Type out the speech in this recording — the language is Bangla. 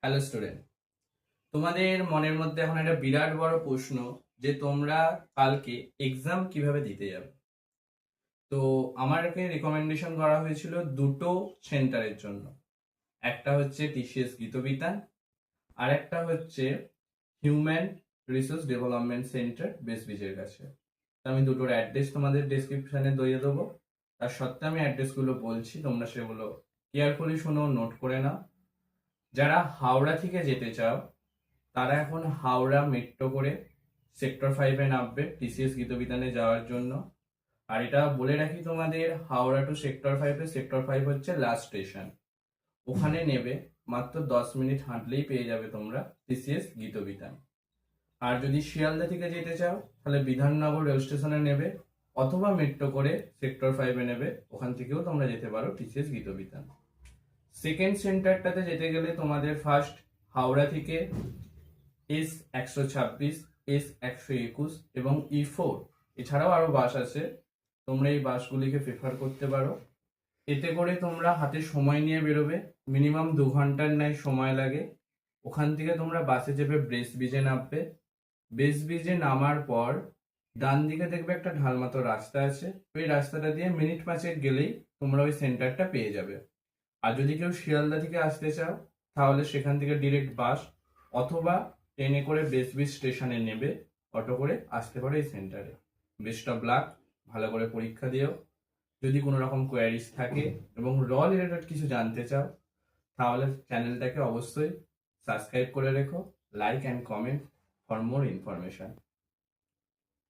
হ্যালো স্টুডেন্ট, তোমাদের মনের মধ্যে এখন একটা বিরাট বড় প্রশ্ন যে তোমরা কালকে এক্সাম কিভাবে দিতে যাবে। তো আমাকে রিকমেন্ডেশন করা হয়েছিল দুটো সেন্টারের জন্য। একটা হচ্ছে টিসিএস গীতবিতান, আর একটা হচ্ছে হিউম্যান রিসোর্স ডেভেলপমেন্ট সেন্টার বেসবিজের কাছে। তো আমি দুটোর অ্যাড্রেস তোমাদের ডেসক্রিপশনে দিয়ে দেবো। তার সত্ত্বে আমি অ্যাড্রেসগুলো বলছি, তোমরা সেগুলো কেয়ারফুলি শোনো, নোট করে নাও। যারা হাওড়া থেকে যেতে চাও তারা এখন হাওড়া মেট্রো করে সেক্টর 5-এ নামবে টিসিএস গীতবিতানে যাওয়ার জন্য। আর এটা বলে রাখি তোমাদের, হাওড়া টু সেক্টর 5-এ সেক্টর 5 হচ্ছে লাস্ট স্টেশন। ওখানে নেবে, মাত্র 10 মিনিট হাঁটলেই পেয়ে যাবে তোমরা টিসিএস গীতবিতান। আর যদি শিয়ালদা থেকে যেতে চাও তাহলে বিধাননগর রেল স্টেশনে নেবে, অথবা মেট্রো করে সেক্টর 5-এ নেবে, ওখান থেকেও তোমরা যেতে পারো টিসিএস গীতবিতান। সেকেন্ড সেন্টারটাতে যেতে গেলে তোমাদের ফার্স্ট হাওড়া থেকে S126, S121 এবং E4, এছাড়াও আরো বাস আছে। তোমরা এই বাসগুলিকে প্রেফার করতে পারো। এতে করে তোমরা হাতে সময় নিয়ে বেরোবে, মিনিমাম 2 ঘন্টার ন্যায় সময় লাগে। ওখান থেকে তোমরা বাসে চেপে ব্রেসব্রিজে নামবে। ব্রেসব্রিজে নামার পর ডান দিকে দেখবে একটা ঢালমতো রাস্তা আছে, ওই রাস্তাটা দিয়ে মিনিট 5 গেলেই তোমরা ওই সেন্টারটা পেয়ে যাবে। আর যদি কেউ শিয়ালদা থেকে আসতে চাও তাহলে সেখান থেকে ডিরেক্ট বাস অথবা ট্রেনে করে বেসব্রিজ স্টেশনে নেবে, অটো করে আসতে পারো এই সেন্টারে। বেস্ট অফ লাক, ভালো করে পরীক্ষা দিও। যদি কোনো রকম কোয়ারিজ থাকে এবং রিলেটেড কিছু জানতে চাও তাহলে চ্যানেলটাকে অবশ্যই সাবস্ক্রাইব করে রেখো, like and comment for more information.